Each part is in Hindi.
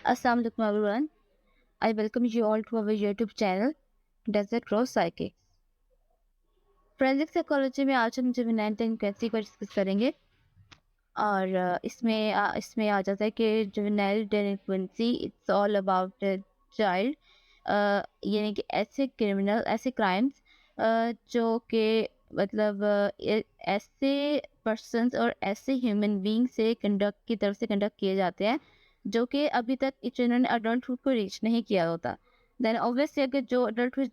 Assalamu alaikum everyone. I welcome you all to our YouTube channel Desert Rose Psychic. Forensic psychology में आज हम जुवेनाइल डेलिंक्वेंसी को डिस्कस करेंगे और इसमें आ जाता है कि juvenile delinquency it's all about child, यानी कि ऐसे क्राइम्स जो कि मतलब ऐसे पर्सन्स और ऐसे ह्यूमन बींग से कंडक्ट किए जाते हैं जो कि अभी तक जिन्होंने अडल्टहुड को रीच नहीं किया होता। देन ऑब्वियसली अगर जो अडल्टहुड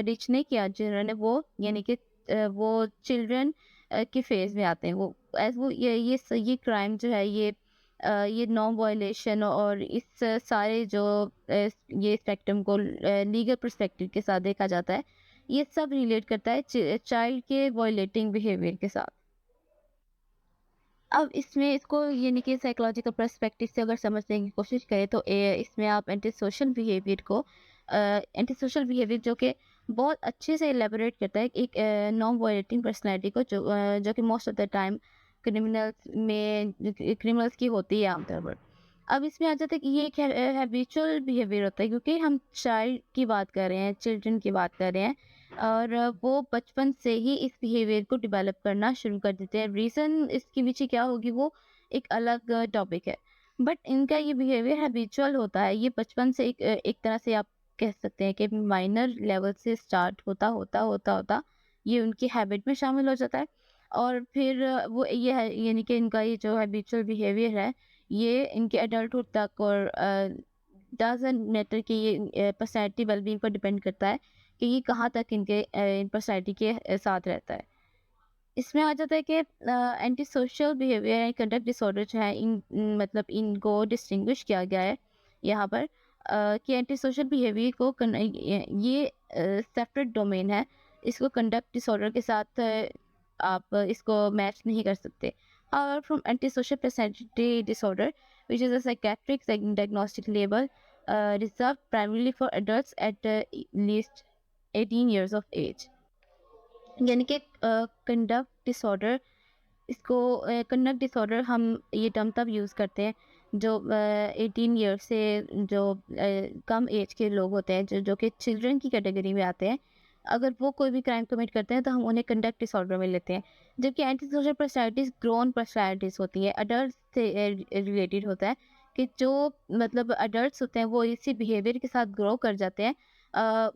रीच नहीं किया जिन्होंने, वो यानी कि वो चिल्ड्रन के फेज में आते हैं। वो ये क्राइम जो है, ये नॉन वायलेशन और इस सारे जो ये स्पेक्ट्रम को लीगल पर्सपेक्टिव के साथ देखा जाता है, ये सब रिलेट करता है चाइल्ड के वायलेटिंग बिहेवियर के साथ। अब इसमें इसको यानी कि साइकोलॉजिकल पर्सपेक्टिव से अगर समझने की कोशिश करें तो इसमें आप एंटी सोशल बिहेवियर जो कि बहुत अच्छे से एलेबोरेट करता है एक नॉन वायलेटिंग पर्सनैलिटी को, जो कि most of the time criminals की होती है आमतौर पर। अब इसमें आ जाता है कि ये एक हैबिचुअल बिहेवियर होता है, क्योंकि हम चाइल्ड की बात कर रहे हैं, चिल्ड्रन की बात कर रहे हैं, और वो बचपन से ही इस बिहेवियर को डेवलप करना शुरू कर देते हैं। रीज़न इसके पीछे क्या होगी वो एक अलग टॉपिक है, बट इनका ये बिहेवियर हैबिचुअल होता है। ये बचपन से एक तरह से आप कह सकते हैं कि माइनर लेवल से स्टार्ट होता होता होता होता ये उनकी हैबिट में शामिल हो जाता है, और फिर वो ये है यानी कि इनका ये जो हैबिचुअल बिहेवियर है, ये इनके एडल्टहुड तक, और डजंट मैटर कि ये पर्सनैलिटी वेलबींग पर डिपेंड करता है कि ये कहाँ तक इनके इन पर्सनैलिटी के साथ रहता है। इसमें आ जाता है कि anti social behaviour and conduct disorder जो है, मतलब इनको डिस्टिंग्विश किया गया है यहाँ पर, कि एंटी सोशल बिहेवियर को ये सेपरेट डोमेन है। इसको कंडक्ट डिसऑर्डर के साथ आप इसको मैच नहीं कर सकते। और from anti social personality disorder which is a psychiatric diagnostic label reserve primarily for adults at least 18 years of age, यानी कि कंडक्ट डिसऑर्डर, इसको कंडक्ट डिसऑर्डर हम ये टर्म तब यूज़ करते हैं जो 18 ईयर से जो कम एज के लोग होते हैं, जो कि चिल्ड्रन की कैटेगरी में आते हैं। अगर वो कोई भी क्राइम कमिट करते हैं तो हम उन्हें कंडक्ट डिसऑर्डर में लेते हैं। जबकि anti social personalities grown personalities होती हैं, अडल्ट से रिलेटेड होता है, कि जो मतलब अडल्ट होते हैं वो इसी बिहेवियर के साथ ग्रो कर जाते हैं। अ,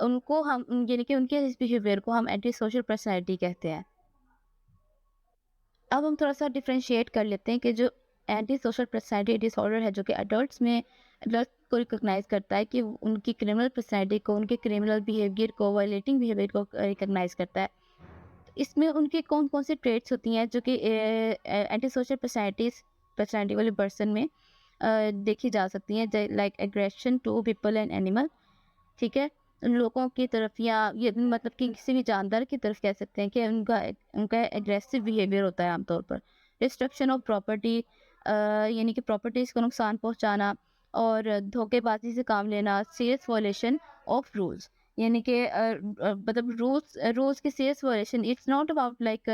उनको हम यानी कि उनके इस बिहेवियर को हम एंटी सोशल पर्सनैलिटी कहते हैं। अब हम थोड़ा-सा डिफरेंशिएट कर लेते हैं कि जो एंटी सोशल पर्सनैलिटी डिसऑर्डर है, जो कि एडल्ट्स को रिकॉग्नाइज़ करता है कि उनकी क्रिमिनल पर्सनैलिटी को, उनके क्रिमिनल बिहेवियर को, वायलेटिंग बिहेवियर को रिकॉग्नाइज़ करता है। इसमें उनकी कौन-कौन सी ट्रेट्स होती हैं जो कि एंटी सोशल पर्सनैलिटी वाले पर्सन में देखी जा सकती हैं, like aggression to people and animal, ठीक है? लोगों की तरफ, या ये मतलब कि किसी भी जानदार की तरफ कह सकते हैं कि उनका उनका एग्रेसिव बिहेवियर होता है आमतौर पर। डिस्ट्रक्शन ऑफ प्रॉपर्टी, यानी कि प्रॉपर्टीज़ को नुकसान पहुँचाना, और धोखेबाजी से काम लेना, सीरियस वायलेशन ऑफ रूल्स, यानी कि मतलब रूल्स की serious violation. It's not about like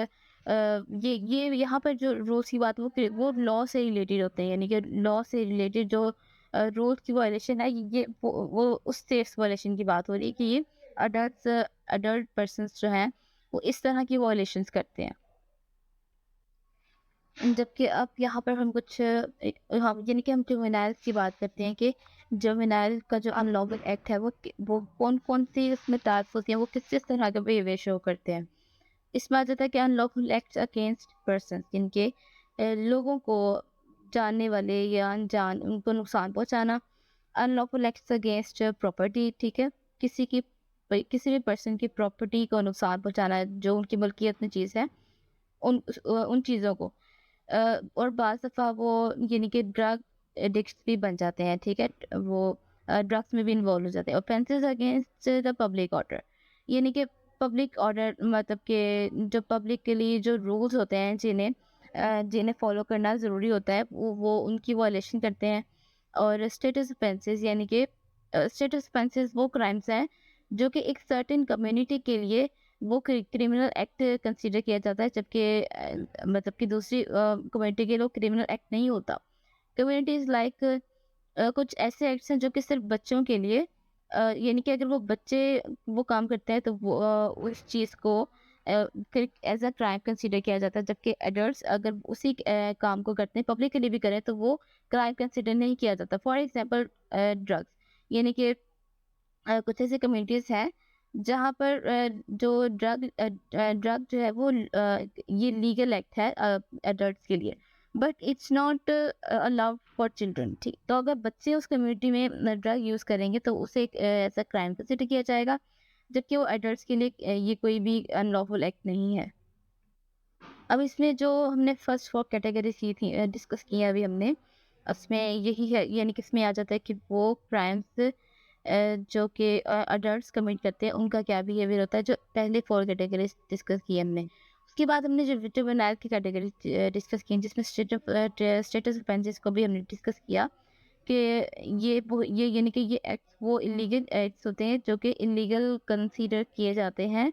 ये यहाँ पर जो रूल्स की बात, वो लॉ से रिलेटेड होते हैं, यानी कि लॉ से रिलेटेड जो रूल्स की वायलेशन है, ये वो उस सेफ्स वायलेशन की बात हो रही है कि ये अडल्ट पर्सन्स जो हैं वो इस तरह की वायलेशंस करते हैं। जबकि अब यहाँ पर हम हम यानी कि हम जुवेनाइल्स की बात करते हैं कि जुवेनाइल का जो अनलॉफुल एक्ट है, वो कौन-कौन सी उसमें टास्क होती हैं, वो किस तरह का बिहेवियर शो करते हैं। इसमें आ जाता है कि अनलॉफुल एक्ट्स अगेंस्ट पर्सन्स, जिनके लोगों को, जानने वाले या अनजान, उनको नुकसान पहुँचाना। अनलॉफुल एक्ट्स अगेंस्ट प्रॉपर्टी, ठीक है? किसी भी पर्सन की प्रॉपर्टी को नुकसान पहुँचाना, जो उनकी मल्कियत में चीज़ है, उन चीज़ों को। और बाज़ दफ़ा वो यानी कि ड्रग एडिक्ट्स भी बन जाते हैं, ठीक है? वो ड्रग्स में भी इन्वॉल्व हो जाते हैं। Offences against the public order, यानी कि पब्लिक ऑर्डर मतलब कि जो पब्लिक के लिए जो रूल्स होते हैं, जिन्हें फॉलो करना ज़रूरी होता है, वो उनकी वायलेशन करते हैं। और स्टेटस ऑफेंसेस, यानी कि स्टेटस ऑफेंसेस वो क्राइम्स हैं जो कि एक सर्टेन कम्युनिटी के लिए वो क्रिमिनल एक्ट कंसीडर किया जाता है, जबकि मतलब कि दूसरी कम्युनिटी के लोग क्रिमिनल एक्ट नहीं होता। कम्युनिटीज़ लाइक कुछ ऐसे एक्ट्स हैं जो कि सिर्फ़ बच्चों के लिए यानी कि अगर वो बच्चे वो काम करते हैं तो वो उस चीज़ को फिर एज़ अ क्राइम कंसीडर किया जाता है, जबकि एडल्ट्स अगर उसी काम को करते हैं, पब्लिक के लिए भी करें तो वो क्राइम कंसीडर नहीं किया जाता। फॉर एग्ज़ाम्पल ड्रग्स यानी कि कुछ ऐसी कम्युनिटीज़ हैं जहाँ पर जो ड्रग जो है वो ये लीगल एक्ट है एडल्ट्स के लिए, but it's not allowed for children. ठीक, तो अगर बच्चे उस कम्युनिटी में ड्रग यूज़ करेंगे तो उसे एक ऐसा क्राइम कंसिडर किया जाएगा, जबकि वो एडल्ट्स के लिए ये कोई भी अनलॉफुल एक्ट नहीं है। अब इसमें जो हमने फर्स्ट 4 कैटेगरीज़ की थी डिस्कस की है अभी हमने, उसमें यही है यानी कि इसमें आ जाता है कि वो क्राइम्स जो कि अडल्ट्स कमिट करते हैं, उनका क्या बिहेवियर होता है, जो पहले 4 कैटेगरीज़ डिस्कस की हमने। उसके बाद हमने जो जुवेनाइल की कैटेगरीज़ डिस्कस की, जिसमें स्टेटस ऑफेंसेस को भी हमने डिस्कस किया कि ये यानी कि ये एक्ट्स वो इल्लीगल एक्ट्स होते हैं, जो कि इल्लीगल कंसीडर किए जाते हैं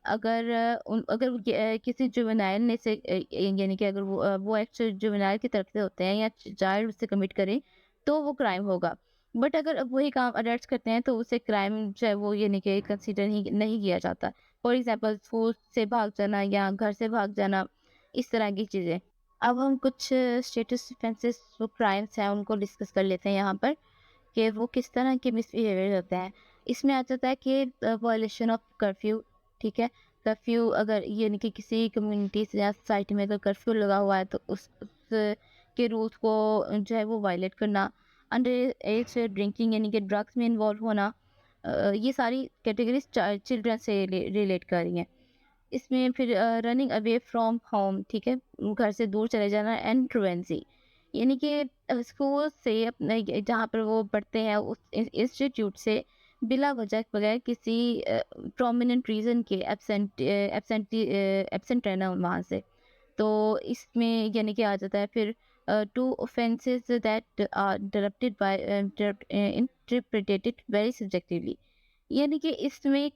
अगर किसी जुवेनाइल ने से यानी कि अगर वो एक्ट जुवेनाइल की तरफ से होते हैं या चाइल्ड उससे कमिट करे तो वो क्राइम होगा। बट अगर अब वही काम अडल्ट्स करते हैं तो उसे क्राइम जो है वो यानी कि कंसीडर नहीं नहीं किया जाता। फॉर एग्जांपल स्कूल से भाग जाना या घर से भाग जाना, इस तरह की चीज़ें। अब हम कुछ स्टेटस ऑफेंसेस जो क्राइम्स हैं उनको डिस्कस कर लेते हैं यहाँ पर कि वो किस तरह के मिसबिहेवियर होते हैं। इसमें आ जाता है कि वायलेशन ऑफ कर्फ्यू, ठीक है? कर्फ्यू अगर यानी कि किसी कम्युनिटीज़ या सोसाइटी में अगर कर्फ्यू लगा हुआ है तो उस के रूल्स को जो है वो वायलेट करना, अंडर एज ड्रिंकिंग यानी कि ड्रग्स में इन्वॉल्व होना, ये सारी कैटेगरीज़ चिल्ड्रन से रिलेट कर रही हैं। इसमें फिर रनिंग अवे फ्रॉम होम, ठीक है? घर से दूर चले जाना एंड truancy यानी कि स्कूल से अपने जहाँ पर वो पढ़ते हैं उस इंस्टीट्यूट से बिला वजह बगैर किसी प्रोमिनेंट रीज़न के एब्सेंट रहना वहाँ से। तो इसमें यानी कि आ जाता है फिर to offences that are directed by interpreted very subjectively यानी कि इसमें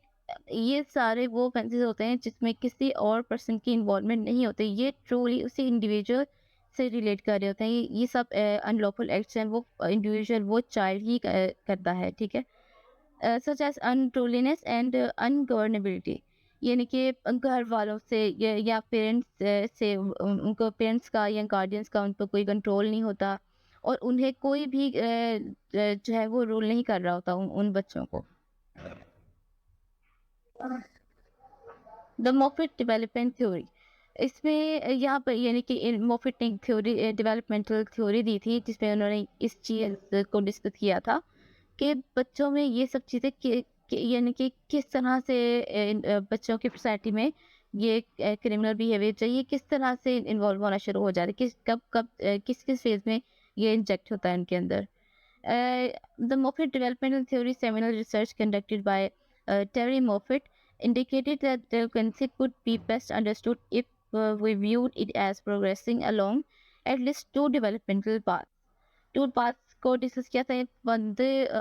ये सारे वो ऑफेंसेस होते हैं जिसमें किसी और पर्सन की इन्वॉल्वमेंट नहीं होती, ये ट्रूली उसी इंडिविजुअल से रिलेट कर रहे होते हैं। ये सब अनलॉफुल एक्ट्स हैं वो इंडिविजुअल वो चाइल्ड ही करता है, ठीक है? सच एज अनट्रूलीनेस एंड अनगवर्नेबिलिटी यानी कि घर वालों से या पेरेंट्स से उनको पेरेंट्स का या गार्डियंस का उन पर कोई कंट्रोल नहीं होता और उन्हें कोई भी जो है वो रूल नहीं कर रहा होता उन बच्चों को। द मोफिट डेवलपमेंट थ्योरी इसमें यहाँ पर यानी कि मोफिट ने थ्योरी डेवलपमेंटल थ्योरी दी थी जिसमें उन्होंने इस चीज़ को डिस्कस किया था कि बच्चों में ये सब चीज़ें यानी कि किस तरह से बच्चों की सोसाइटी में ये क्रिमिनल बिहेवियर चाहिए किस तरह से इन्वॉल्व होना शुरू हो जाता है किस कब कब किस किस फेज में ये इंजेक्ट होता है उनके अंदर। The Moffitt Developmental Theory seminal research conducted by Terry Moffitt indicated that delinquency could be best understood if we viewed it as progressing along at least two developmental paths. Two paths को डिस्कस किया था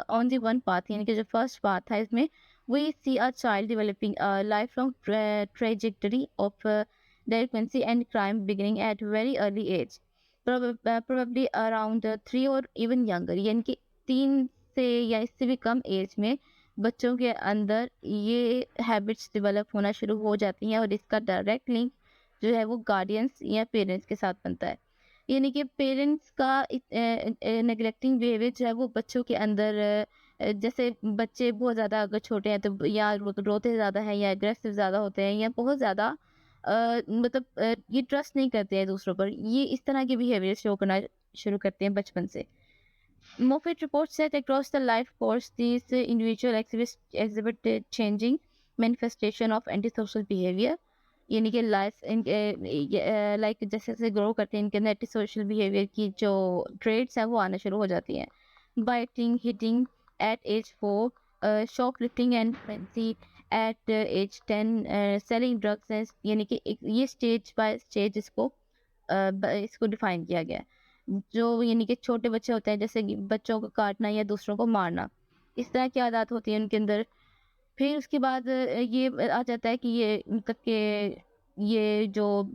ऑन दी वन पाथ यानी कि जो फर्स्ट पाथ था इसमें we see a child developing a lifelong trajectory of delinquency and crime beginning at very early age probably around 3 or even younger यानी कि 3 से या इससे भी कम एज में बच्चों के अंदर ये हैबिट्स डेवलप होना शुरू हो जाती हैं और इसका डायरेक्ट लिंक जो है वो गार्डियंस या पेरेंट्स के साथ बनता है। यानी कि पेरेंट्स का नेग्लेक्टिंग बिहेवियर जो है वो बच्चों के अंदर जैसे बच्चे बहुत ज़्यादा अगर छोटे हैं तो या रोते ज़्यादा हैं या एग्रेसिव ज़्यादा होते हैं या बहुत ज़्यादा मतलब ये ट्रस्ट नहीं करते हैं दूसरों पर, ये इस तरह के बिहेवियर शो करना शुरू करते हैं बचपन से। Moffat reports that across the life course, these individual exhibit a changing manifestation of antisocial behavior. यानी कि लाइफ लाइक जैसे जैसे ग्रो करते हैं इनके अंदर एंटी सोशल बिहेवियर की जो ट्रेड्स हैं वो आना शुरू हो जाती हैं। Biting hitting at age 4, shoplifting and frenzy at age 10, selling drugs यानी कि ये स्टेज बाय स्टेज इसको डिफाइन किया गया है। जो यानी कि छोटे बच्चे होते हैं जैसे कि बच्चों को काटना या दूसरों को मारना, इस तरह की आदत होती है उनके अंदर। फिर उसके बाद ये आ जाता है कि ये मतलब कि ये जो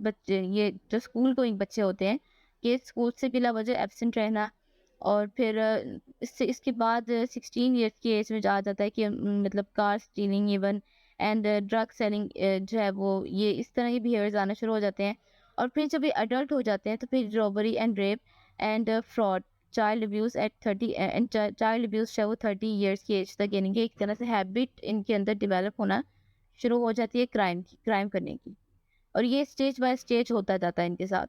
स्कूल गोइंग बच्चे होते हैं, ये स्कूल से बिला वजह एब्सेंट रहना, और फिर इससे इसके बाद 16 इयर्स की एज में आ जाता है कि मतलब car stealing even and drug selling जो है वो ये इस तरह के बिहेवियर्स आना शुरू हो जाते हैं। और फिर जब ये अडल्ट हो जाते हैं तो फिर robbery and rape and fraud, child abuse at 30 and child abuse चाहे वो 30 इयर्स की एज तक, यानी कि एक तरह से हैबिट इनके अंदर डेवलप होना शुरू हो जाती है क्राइम करने की। और ये स्टेज बाय स्टेज होता जाता है इनके साथ।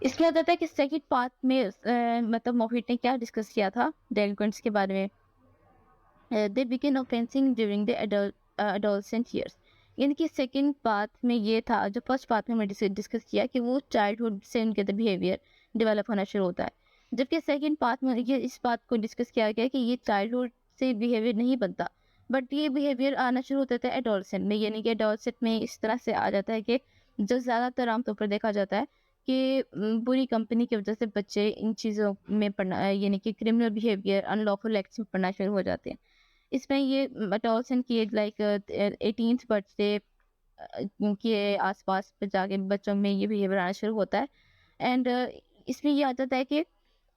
इसके बाद आता है कि सेकंड पार्ट में मतलब मोहित ने क्या डिस्कस किया था डेलिक्वेंट्स के बारे में। They begin offending during the adolescent years, यानी कि सेकंड पार्ट में ये था, जो फर्स्ट पार्ट में मैंने डिस्कस किया कि वो चाइल्डहुड से उनके अंदर बिहेवियर डेवलप होना शुरू होता है, जबकि सेकंड पार्ट में ये इस बात को डिस्कस किया गया कि ये चाइल्डहुड से बिहेवियर नहीं बनता, बट ये बिहेवियर आना शुरू होता है एडोलसेंट में, यानी कि एडोलसेंट में इस तरह से आ जाता है कि जो ज़्यादातर आमतौर पर देखा जाता है कि बुरी कंपनी की वजह से बच्चे इन चीज़ों में पढ़ना यानी कि क्रिमिनल बिहेवियर अनलॉफुल एक्ट्स में पढ़ना शुरू हो जाते हैं। इसमें ये adolescent की एज लाइक 18th बर्थडे के आसपास पे जाके बच्चों में ये बिहेवियर आना शुरू होता है। एंड इसमें ये आ जाता है कि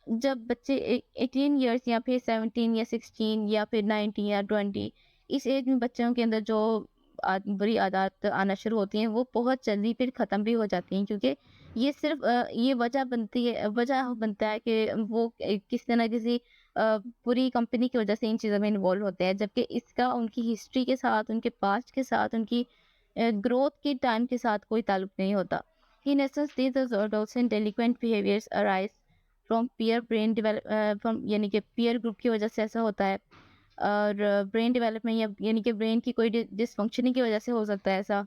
जब बच्चे 18 इयर्स या फिर 17 या 16 या फिर 19 या 20, इस एज में बच्चों के अंदर जो बुरी आदत आना शुरू होती हैं वो बहुत जल्दी फिर ख़त्म भी हो जाती हैं, क्योंकि ये सिर्फ ये वजह बनता है कि वो किसी न किसी बुरी कंपनी की वजह से इन चीज़ों में इन्वॉल्व होते हैं, जबकि इसका उनकी हिस्ट्री के साथ, उनके पास्ट के साथ, उनकी ग्रोथ के टाइम के साथ कोई ताल्लुक नहीं होता। In essence these adolescent delinquent behaviors arise from peer brain develop from, यानी कि पीयर ग्रुप की वजह से ऐसा होता है। और ब्रेन डेवलपमेंट या यानी कि ब्रेन की कोई डिसफंक्शनिंग की वजह से हो सकता है ऐसा।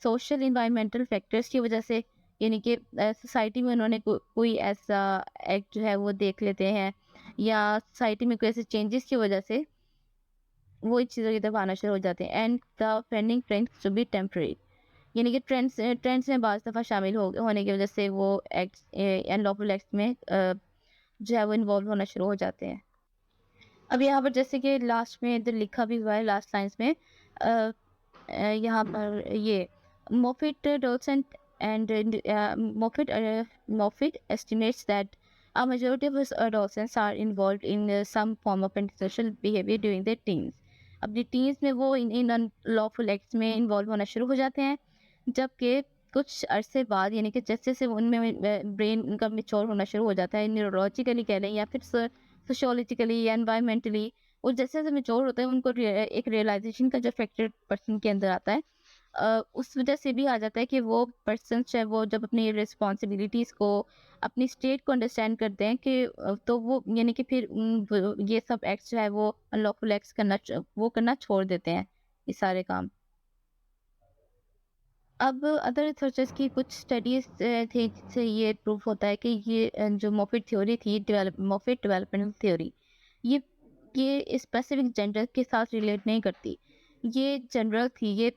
सोशल इन्वायरमेंटल फैक्टर्स की वजह से, यानी कि सोसाइटी में उन्होंने कोई ऐसा एक्ट जो है वो देख लेते हैं, या सोसाइटी में कोई ऐसे चेंजेस की वजह से वो इन चीज़ों की तरफ आना शुरू हो जाते हैं। And the offending trends to be temporary, यानी कि ट्रेंड्स में बाज़ दफ़ा शामिल होने की वजह से वो एक्ट्स अनलॉफुल एक्ट्स में जो है वो इन्वॉल्व होना शुरू हो जाते हैं। अब यहाँ पर जैसे कि लास्ट में इधर लिखा भी हुआ है लास्ट लाइन्स में, अ यहाँ पर ये Moffitt docent and Moffitt estimates that a majority of us adolescents are involved in some form of antisocial behavior during their teens. अपनी टीन्स में वो इन अनलॉफुल एक्ट्स में इन्वॉल्व होना शुरू हो जाते हैं, जबकि कुछ अरसे बाद, यानी कि जैसे जैसे उनमें ब्रेन उनका मेच्योर होना शुरू हो जाता है, न्यूरोलॉजिकली कह लें या फिर सोशियोलॉजिकली या एनवायरमेंटली, और जैसे जैसे मेच्योर होते हैं उनको एक रियलाइजेशन का जो फैक्टर पर्सन के अंदर आता है, उस वजह से भी आ जाता है कि वो पर्सन चाहे वो जब अपनी रिस्पॉन्सिबिलिटीज़ को, अपनी स्टेट को अंडरस्टैंड करते हैं कि तो वो यानी कि फिर ये सब एक्ट्स जो है वो अनलॉफुल एक्ट्स वो करना छोड़ देते हैं, ये सारे काम। अब अदर रिसर्चर्स की कुछ स्टडीज़ थे जिससे ये प्रूफ होता है कि ये जो मोफिट थ्योरी थी, मोफिट डेवलपमेंटल थ्योरी, ये स्पेसिफिक जेंडर के साथ रिलेट नहीं करती। ये जनरल थी, ये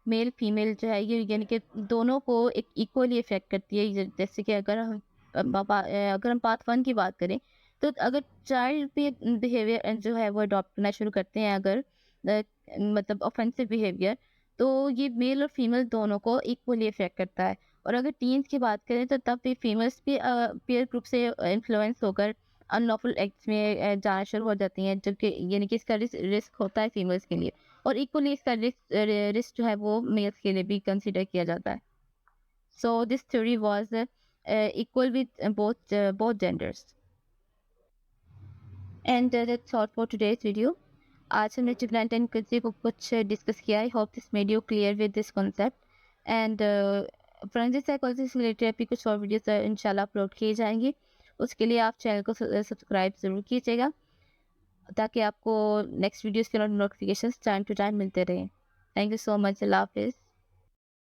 मेल फीमेल जो है ये यानी कि दोनों को एक इक्वली इफ़ेक्ट करती है। जैसे कि अगर हम पार्ट 1 की बात करें, तो अगर चाइल्ड भी बिहेवियर जो है वो अडॉप्ट करना शुरू करते हैं, अगर मतलब ऑफेंसिव बिहेवियर, तो ये मेल और फीमेल दोनों को इक्वली इफ़ेक्ट करता है। और अगर टीन्स की बात करें तो तब भी फीमेल्स भी पीयर ग्रुप से इन्फ्लुएंस होकर अनलॉफुल एक्ट्स में जाना शुरू हो जाती हैं, जबकि यानी कि इसका रिस्क होता है फीमेल्स के लिए, और इक्वली इसका रिस्क जो है वो मेल्स के लिए भी कंसिडर किया जाता है। So this theory was equal with both genders. And that's all for today's video. आज हमने ट्रिपल टेंडेंसी को कुछ डिस्कस किया। I hope this made you clear with this concept. And forensic psychology से रिलेटेड भी कुछ और वीडियोस इंशाल्लाह अपलोड किए जाएंगे। उसके लिए आप चैनल को सब्सक्राइब ज़रूर कीजिएगा, ताकि आपको नेक्स्ट वीडियोस के नोटिफिकेशंस टाइम टू टाइम मिलते रहें। Thank you so much. अल्लाह हाफिज़।